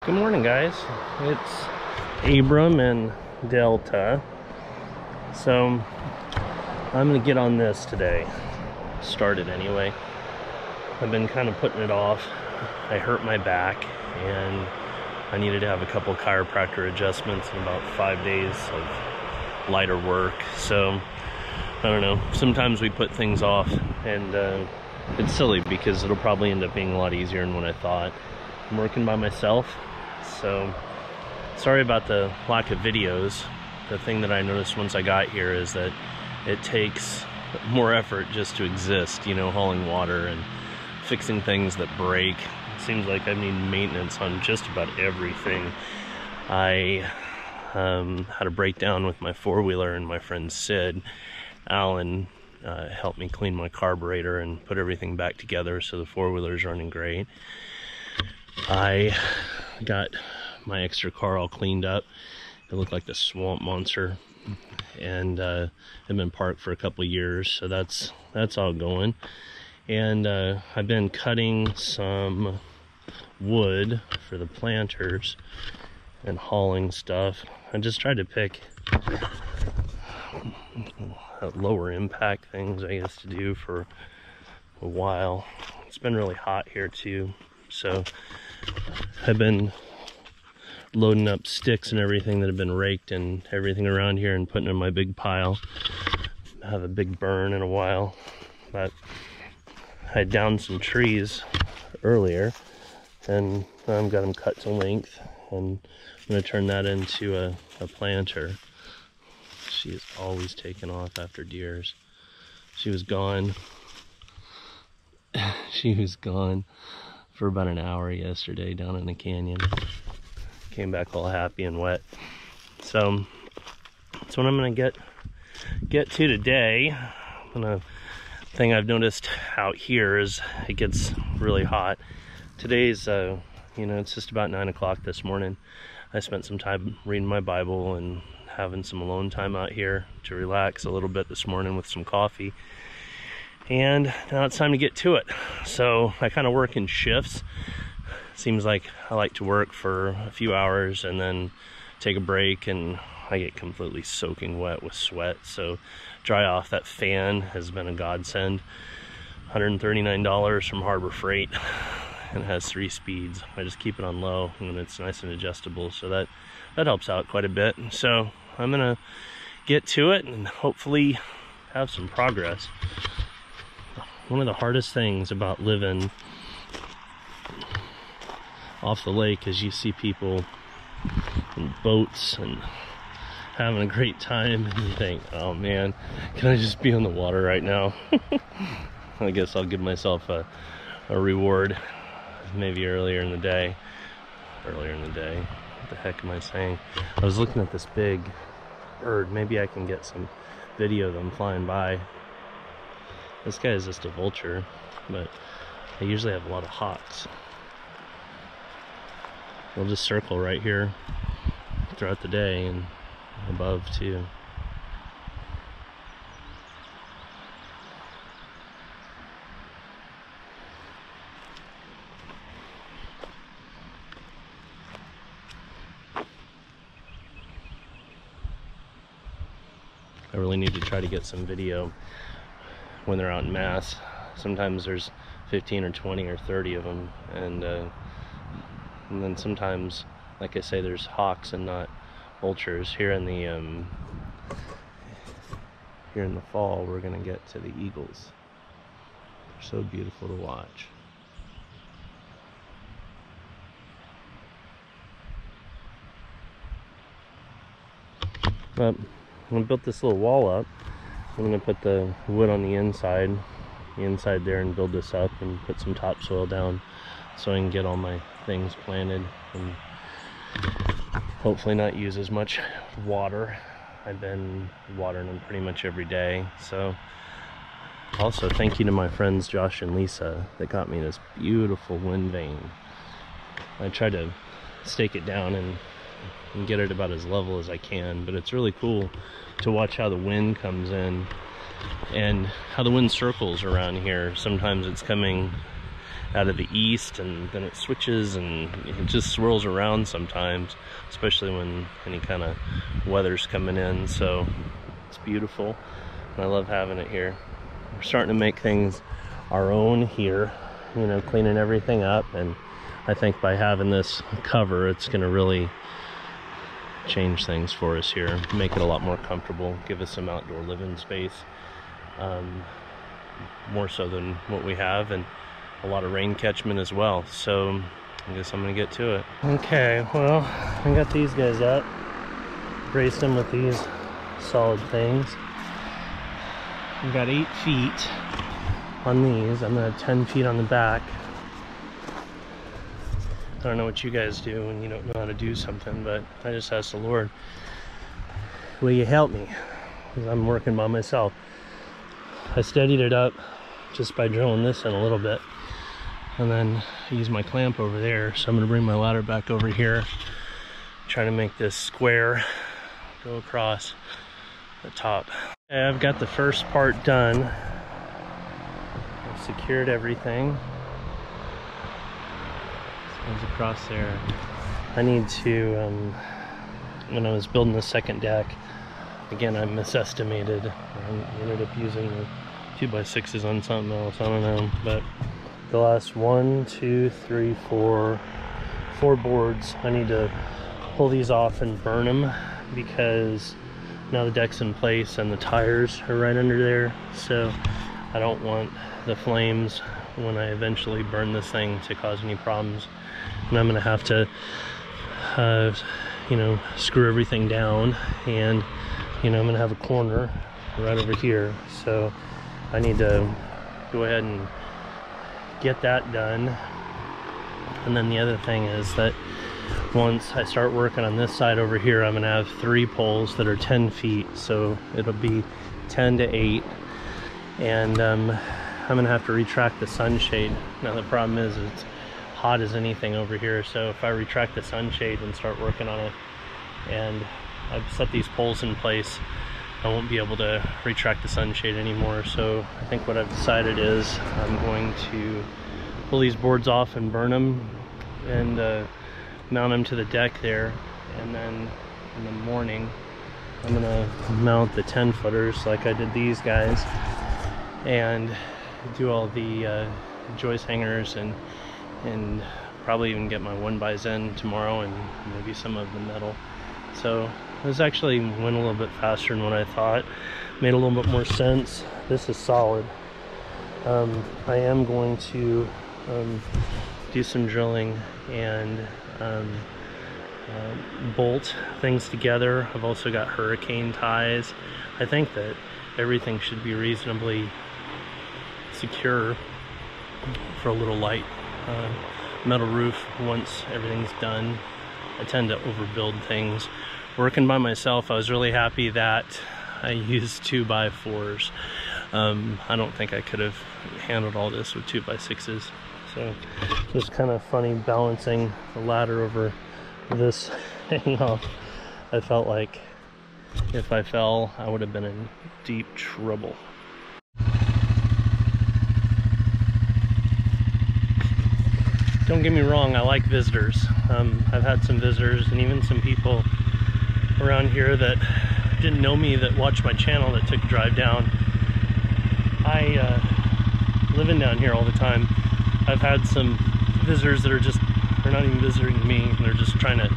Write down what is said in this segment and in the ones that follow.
Good morning, guys. It's Abram and Delta. So I'm gonna get on this today. Started anyway. I've been kind of putting it off. I hurt my back and I needed to have a couple chiropractor adjustments in about 5 days of lighter work. So I don't know, sometimes we put things off, and it's silly because it'll probably end up being a lot easier than what I thought. I'm working by myself, so sorry about the lack of videos. The thing that I noticed once I got here is that it takes more effort just to exist, you know, hauling water and fixing things that break. It seems like I need maintenance on just about everything. I had a breakdown with my four-wheeler, and my friend Sid, Alan, helped me clean my carburetor and put everything back together, so the four-wheeler's running great. I got my extra car all cleaned up. It looked like the swamp monster, and had been parked for a couple years, so that's all going. And I've been cutting some wood for the planters and hauling stuff. I just tried to pick lower impact things, I guess, to do for a while. It's been really hot here too, so I've been loading up sticks and everything that have been raked and everything around here and putting in my big pile. I have a big burn in a while, but I downed some trees earlier and I've got them cut to length, and I'm going to turn that into a planter. She is always taken off after deers. She was gone. She was gone for about an hour yesterday down in the canyon. Came back all happy and wet. So that's what I'm gonna get to today. Thing I've noticed out here is it gets really hot. Today's you know, it's just about 9 o'clock this morning. I spent some time reading my Bible and having some alone time out here to relax a little bit this morning with some coffee. And now it's time to get to it. So I kind of work in shifts. Seems like I like to work for a few hours and then take a break, and I get completely soaking wet with sweat. So dry off that fan has been a godsend. $139 from Harbor Freight, and it has 3 speeds. I just keep it on low and it's nice and adjustable, so that helps out quite a bit. So I'm gonna get to it and hopefully have some progress. One of the hardest things about living off the lake is you see people in boats and having a great time, and you think, oh man, can I just be on the water right now? I guess I'll give myself a reward maybe earlier in the day. What the heck am I saying? I was looking at this big bird. Maybe I can get some video of them flying by. This guy is just a vulture, but I usually have a lot of hawks. They'll just circle right here throughout the day and above too. I really need to try to get some video when they're out in mass. Sometimes there's 15 or 20 or 30 of them, and then sometimes, like I say, there's hawks and not vultures. Here in the fall, we're gonna get to the eagles. They're so beautiful to watch. But I'm gonna build this little wall up. I'm gonna put the wood on the inside there, and build this up and put some topsoil down so I can get all my things planted and hopefully not use as much water. I've been watering them pretty much every day. So also thank you to my friends Josh and Lisa that got me this beautiful wind vane. I tried to stake it down and get it about as level as I can, but it's really cool to watch how the wind comes in and how the wind circles around here. Sometimes it's coming out of the east, and then it switches and it just swirls around sometimes, especially when any kind of weather's coming in. So it's beautiful, and I love having it here. We're starting to make things our own here, you know, cleaning everything up, and I think by having this cover, it's going to really change things for us here, make it a lot more comfortable, give us some outdoor living space, more so than what we have, and a lot of rain catchment as well. So I guess I'm gonna get to it. Okay, well, I got these guys up, braced them with these solid things. I've got 8 feet on these. I'm gonna have 10 feet on the back. I don't know what you guys do when you don't know how to do something, but I just asked the Lord, will you help me? Because I'm working by myself. I steadied it up just by drilling this in a little bit, and then I use my clamp over there. So I'm going to bring my ladder back over here, trying to make this square go across the top. Okay, I've got the first part done. I've secured everything. Goes across there. I need to, when I was building the second deck, again, I misestimated. I ended up using the 2x6s on something else, I don't know, but the last 1, 2, 3, 4 boards, I need to pull these off and burn them, because now the deck's in place and the tires are right under there. So I don't want the flames when I eventually burn this thing to cause any problems. And I'm gonna have to you know, screw everything down, and you know, I'm gonna have a corner right over here, so I need to go ahead and get that done. And then the other thing is that once I start working on this side over here, I'm gonna have 3 poles that are 10 feet, so it'll be 10 to 8, and I'm gonna have to retract the sunshade. Now the problem is it's hot as anything over here, so if I retract the sunshade and start working on it, and I've set these poles in place, I won't be able to retract the sunshade anymore. So I think what I've decided is I'm going to pull these boards off and burn them, and mount them to the deck there, and then in the morning I'm gonna mount the 10-footers like I did these guys, and do all the joist hangers, and probably even get my 1x in tomorrow, and maybe some of the metal. So this actually went a little bit faster than what I thought, made a little bit more sense. This is solid. I am going to do some drilling and bolt things together. I've also got hurricane ties. I think that everything should be reasonably secure for a little light metal roof once everything's done. I tend to overbuild things. Working by myself, I was really happy that I used 2x4s. I don't think I could have handled all this with 2x6s. So just kind of funny balancing the ladder over this hanging off. I felt like if I fell, I would have been in deep trouble. Don't get me wrong, I like visitors. I've had some visitors, and even some people around here that didn't know me that watched my channel that took a drive down. Living down here all the time, I've had some visitors that are just, they're not even visiting me, they're just trying to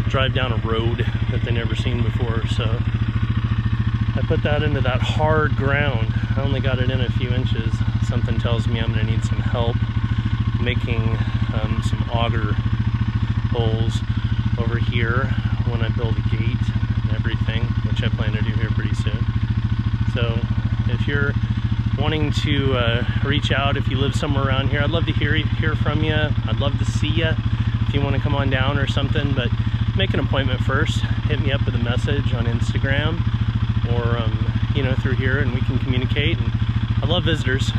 drive down a road that they never seen before. So I put that into that hard ground. I only got it in a few inches. Something tells me I'm gonna need some help making some auger holes over here when I build a gate and everything, which I plan to do here pretty soon. So if you're wanting to reach out, if you live somewhere around here, I'd love to hear from you. I'd love to see you if you want to come on down or something, but make an appointment first. Hit me up with a message on Instagram, or you know, through here, and we can communicate. And I love visitors.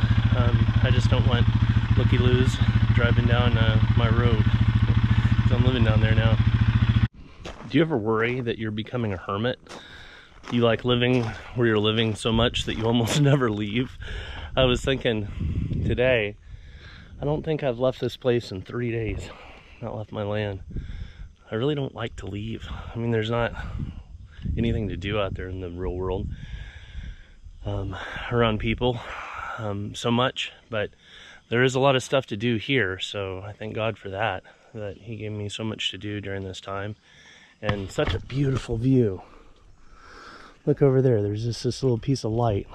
I just don't want looky-loos driving down my road, because I'm living down there now. Do you ever worry that you're becoming a hermit? You like living where you're living so much that you almost never leave? I was thinking today, I don't think I've left this place in 3 days. Not left my land. I really don't like to leave. I mean, there's not anything to do out there in the real world around people so much, but there is a lot of stuff to do here, so I thank God for that he gave me so much to do during this time. And such a beautiful view. Look over there, there's just this little piece of light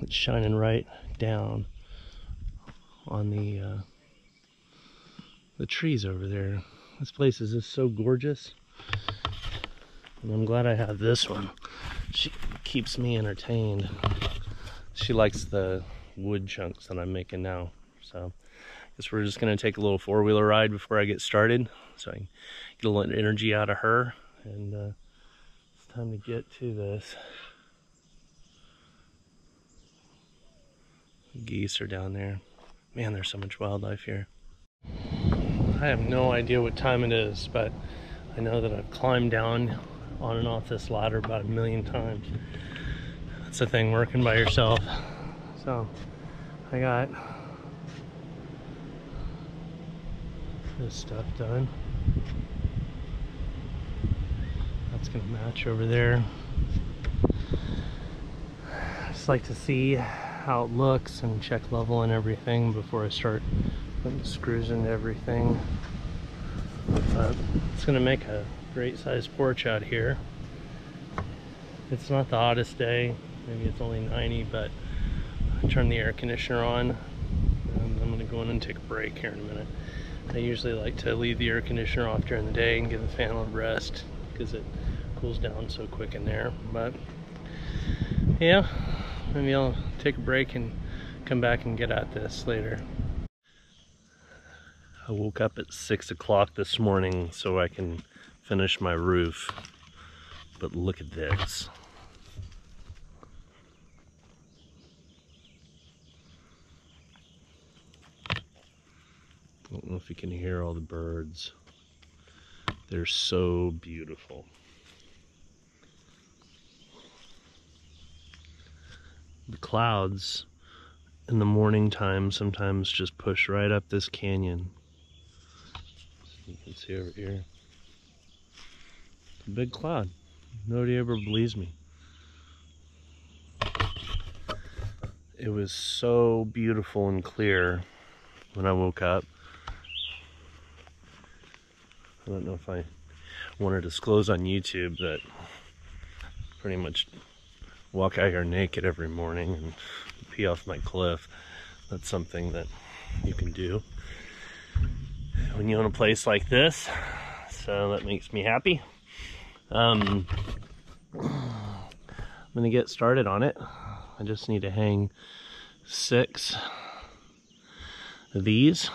that's shining right down on the trees over there. This place is just so gorgeous, and I'm glad I have this one. She keeps me entertained. She likes the wood chunks that I'm making now, so I guess we're just gonna take a little four-wheeler ride before I get started, so I can get a little energy out of her. And it's time to get to this. Geese are down there. Man, there's so much wildlife here. I have no idea what time it is, but I know that I've climbed down on and off this ladder about 1,000,000 times. That's the thing, working by yourself. So I got this stuff done. That's gonna match over there. Just like to see how it looks and check level and everything before I start putting screws into everything. But it's gonna make a great sized porch out here. It's not the hottest day, maybe it's only 90, but I turned the air conditioner on and I'm gonna go in and take a break here in a minute. I usually like to leave the air conditioner off during the day and give the fan a little rest because it cools down so quick in there. But yeah, maybe I'll take a break and come back and get at this later. I woke up at 6 o'clock this morning so I can finish my roof, but look at this. I don't know if you can hear all the birds. They're so beautiful. The clouds in the morning time sometimes just push right up this canyon. You can see over here. It's a big cloud. Nobody ever believes me. It was so beautiful and clear when I woke up. I don't know if I want to disclose on YouTube that pretty much walk out here naked every morning and pee off my cliff. That's something that you can do when you own a place like this, so that makes me happy. I'm gonna get started on it. I just need to hang 6 of these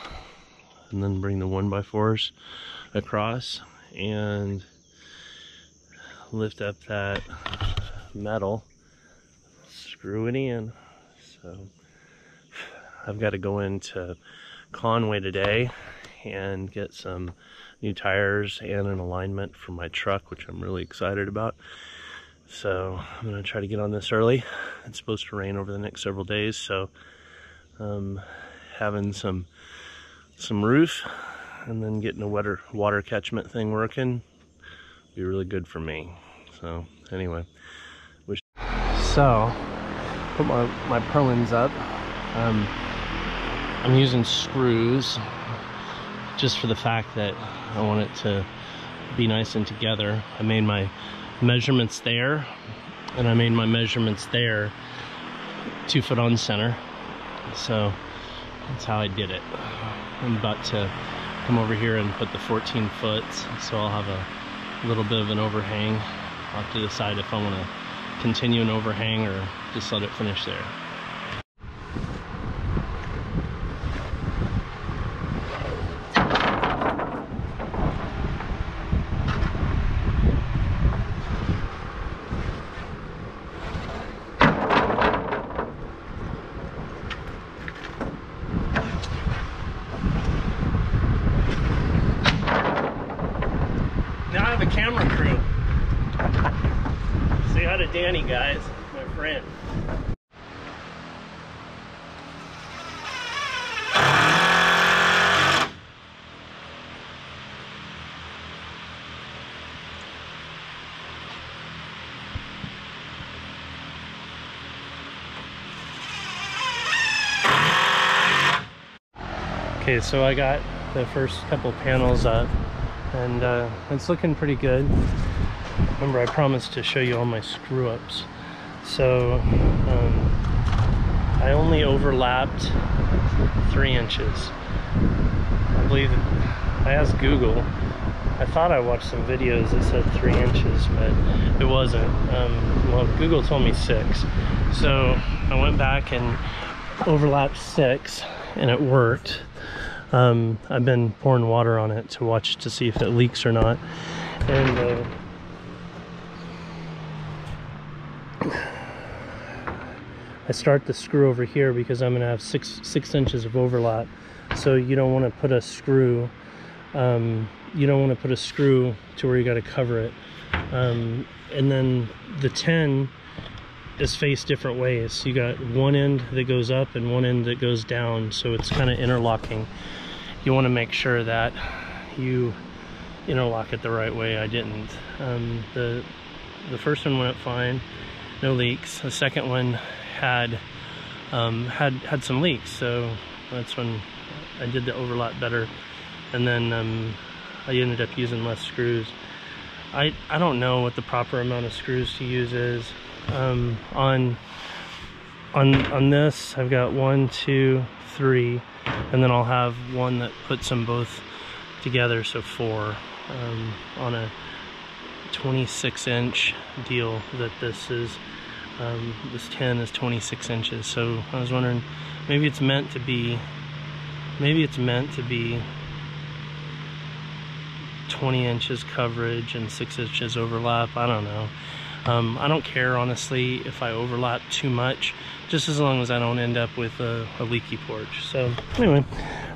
and then bring the 1x4s across and lift up that metal, screw it in. So I've got to go into Conway today and get some new tires and an alignment for my truck, which I'm really excited about. So I'm gonna try to get on this early. It's supposed to rain over the next several days, so having some roof and then getting a water catchment thing working would be really good for me. So anyway, so put my purlins up. I'm using screws just for the fact that I want it to be nice and together. I made my measurements there, and I made my measurements there 2 foot on center. So that's how I did it. I'm about to come over here and put the 14 foot, so I'll have a little bit of an overhang. I'll have to decide if I want to continue an overhang or just let it finish there. Now I have a camera crew. Say hi to Danny, guys, my friend. Okay, so I got the first couple panels up, and it's looking pretty good. Remember, I promised to show you all my screw-ups. So I only overlapped 3 inches. I believe I asked Google. I thought I watched some videos that said 3 inches, but it wasn't. Well, Google told me 6. So I went back and overlapped 6, and it worked. I've been pouring water on it to watch to see if it leaks or not. And I start the screw over here because I'm going to have six inches of overlap. So you don't want to put a screw. You don't want to put a screw to where you got to cover it. And then the 10 is faced different ways. So you got one end that goes up and one end that goes down. So it's kind of interlocking. You want to make sure that you interlock it the right way. I didn't. The first one went fine, no leaks. The second one had some leaks, so that's when I did the overlap better. And then I ended up using less screws. I don't know what the proper amount of screws to use is. On this, I've got 1, 2, 3, and then I'll have one that puts them both together, so 4 on a 26-inch deal. That this is this 10 is 26 inches. So I was wondering, maybe it's meant to be 20 inches coverage and 6 inches overlap. I don't know. I don't care, honestly, if I overlap too much, just as long as I don't end up with a leaky porch. So anyway,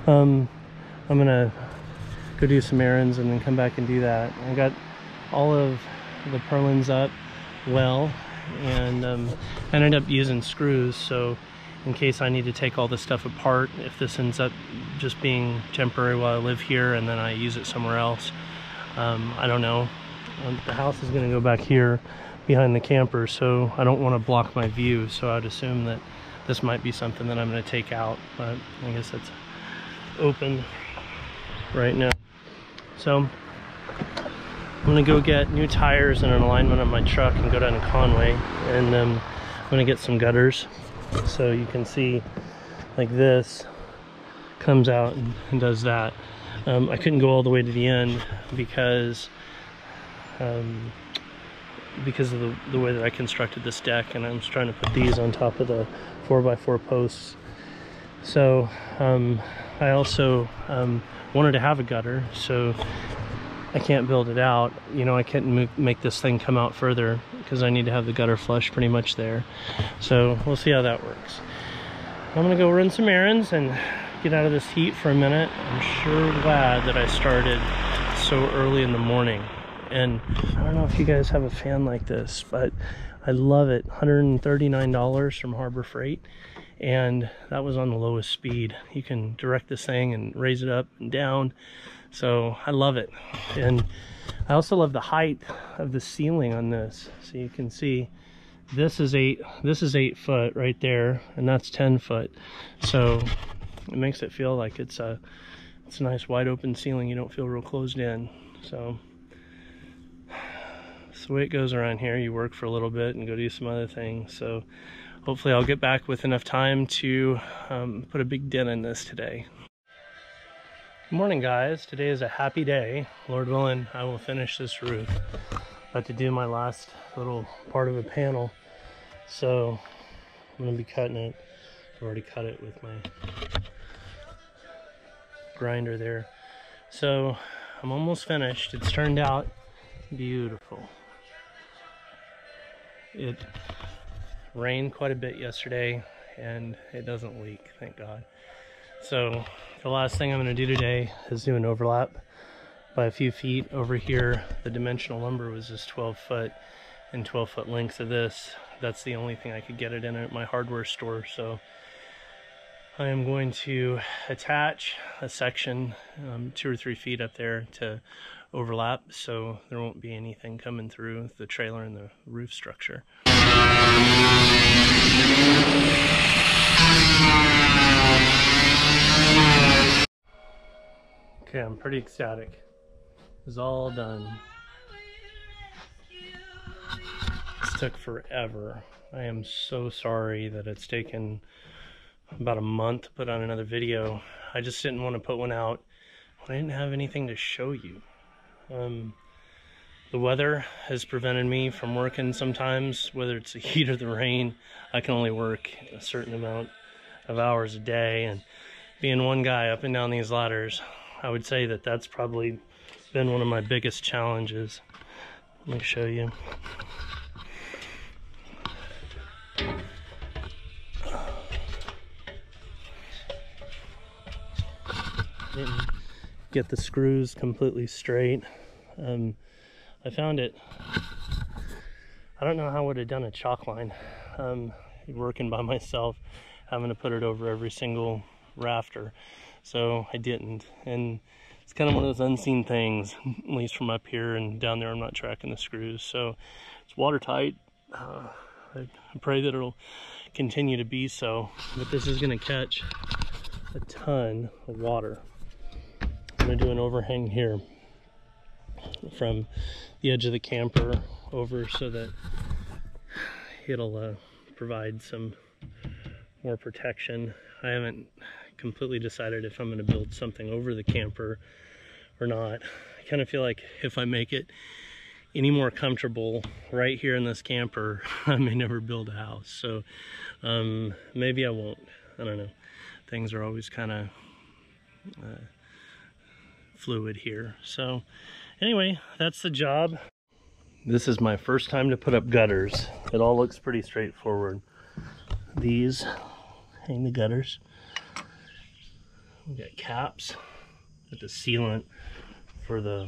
I'm gonna go do some errands and then come back and do that. I got all of the purlins up well, and I ended up using screws, so in case I need to take all this stuff apart, if this ends up just being temporary while I live here and then I use it somewhere else, I don't know. The house is going to go back here behind the camper, so I don't want to block my view, so I'd assume that this might be something that I'm going to take out, but I guess it's open right now. So I'm going to go get new tires and an alignment on my truck and go down to Conway, and I'm going to get some gutters. So you can see, like, this comes out and does that. I couldn't go all the way to the end because of the way that I constructed this deck, and I'm trying to put these on top of the 4x4 posts. So I also wanted to have a gutter, so I can't build it out. You know, I can't make this thing come out further because I need to have the gutter flush pretty much there. So we'll see how that works. I'm gonna go run some errands and get out of this heat for a minute. I'm sure glad that I started so early in the morning. And I don't know if you guys have a fan like this, but I love it. $139 from Harbor Freight, and that was on the lowest speed. You can direct this thing and raise it up and down, so I love it. And I also love the height of the ceiling on this. So you can see this is 8 foot right there, and that's 10 foot. So it makes it feel like it's a nice wide open ceiling. You don't feel real closed in. So it's the way it goes around here. You work for a little bit and go do some other things. So hopefully I'll get back with enough time to put a big dent in this today. Good morning, guys. Today is a happy day. Lord willing, I will finish this roof. About to do my last little part of a panel, so I'm going to be cutting it. I've already cut it with my grinder there. So I'm almost finished. It's turned out beautiful. It rained quite a bit yesterday and it doesn't leak, thank God. So the last thing I'm going to do today is do an overlap by a few feet. Over here the dimensional lumber was just 12 foot and 12 foot length of this. That's the only thing I could get it in at my hardware store. So I am going to attach a section 2 or 3 feet up there to overlap, so there won't be anything coming through the trailer and the roof structure. Okay, I'm pretty ecstatic. It's all done. This took forever. I am so sorry that it's taken about a month to put on another video. I just didn't want to put one out when I didn't have anything to show you. The weather has prevented me from working sometimes, whether it's the heat or the rain. I can only work a certain amount of hours a day, and being one guy up and down these ladders, I would say that that's probably been one of my biggest challenges. Let me show you. Didn't get the screws completely straight. I found it. I don't know how I would have done a chalk line working by myself, having to put it over every single rafter, so I didn't. And it's kind of one of those unseen things, at least from up here, and down there I'm not tracking the screws, so it's watertight. I pray that it'll continue to be so, but this is going to catch a ton of water. I'm going to do an overhang here from the edge of the camper over so that it'll provide some more protection. I haven't completely decided if I'm going to build something over the camper or not. I kind of feel like if I make it any more comfortable right here in this camper, I may never build a house. So maybe I won't. I don't know. Things are always kind of fluid here. So anyway, that's the job. This is my first time to put up gutters. It all looks pretty straightforward. These hang the gutters. We got caps with the sealant for the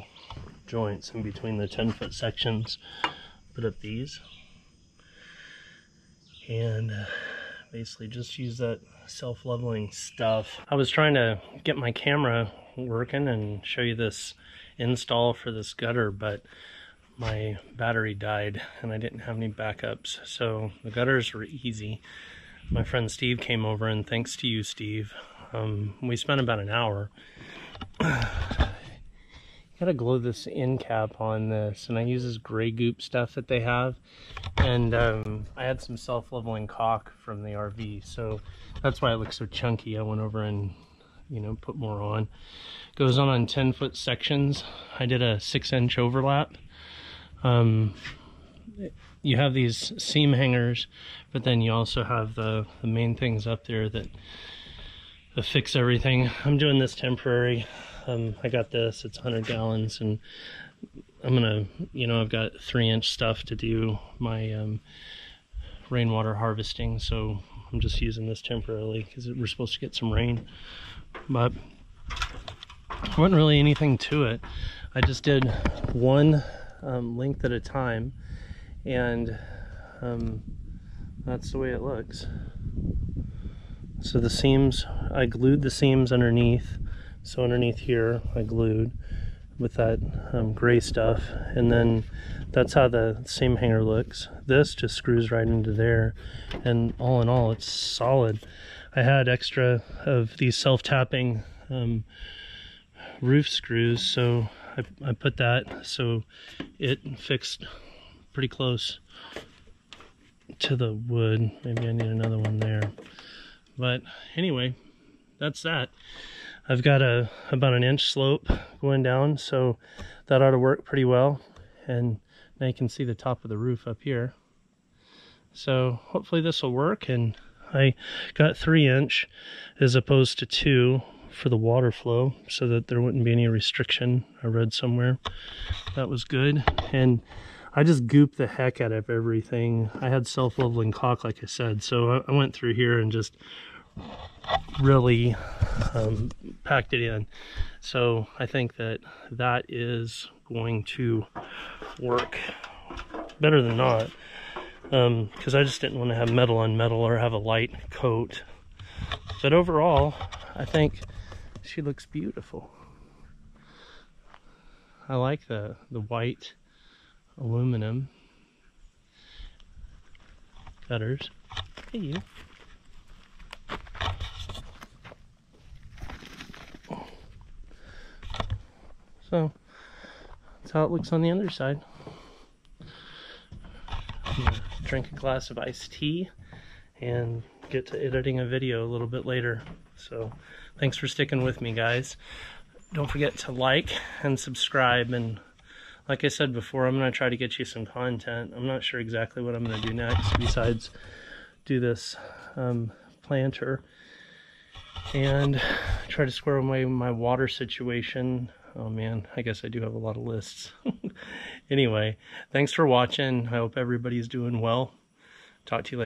joints in between the 10-foot sections. Put up these and basically just use that self-leveling stuff. I was trying to get my camera working and show you this install for this gutter, but my battery died and I didn't have any backups, so the gutters were easy. My friend Steve came over, and thanks to you, Steve, we spent about an hour. Gotta glue this end cap on this, and I use this gray goop stuff that they have, and I had some self-leveling caulk from the RV, so that's why it looks so chunky. I went over and, you know, put more on. Goes on 10-foot sections. I did a 6-inch overlap. You have these seam hangers, but then you also have the main things up there that fix everything. I'm doing this temporary. I got this, it's 100 gallons, and I'm gonna, you know, I've got 3-inch stuff to do my rainwater harvesting, so I'm just using this temporarily because we're supposed to get some rain. But there wasn't really anything to it. I just did one length at a time, and that's the way it looks. So the seams, I glued the seams underneath. So underneath here I glued with that gray stuff, and then that's how the seam hanger looks. This just screws right into there, and all in all it's solid. I had extra of these self-tapping roof screws, so I put that so it fixed pretty close to the wood. Maybe I need another one there, but anyway, that's that. I've got about an inch slope going down, so that ought to work pretty well. And now you can see the top of the roof up here. So hopefully this will work. And I got 3-inch as opposed to 2 for the water flow, so that there wouldn't be any restriction. I read somewhere that was good. And I just gooped the heck out of everything. I had self-leveling caulk, like I said, so I went through here and just really packed it in. So I think that that is going to work better than not, because I just didn't want to have metal on metal or have a light coat. But overall, I think she looks beautiful. I like the white aluminum gutters. Hey, you. So that's how it looks on the underside. I'm gonna drink a glass of iced tea and get to editing a video a little bit later. So thanks for sticking with me, guys. Don't forget to like and subscribe, and like I said before, I'm going to try to get you some content. I'm not sure exactly what I'm going to do next besides do this planter and try to square away my water situation. Oh man, I guess I do have a lot of lists. Anyway, thanks for watching. I hope everybody's doing well. Talk to you later.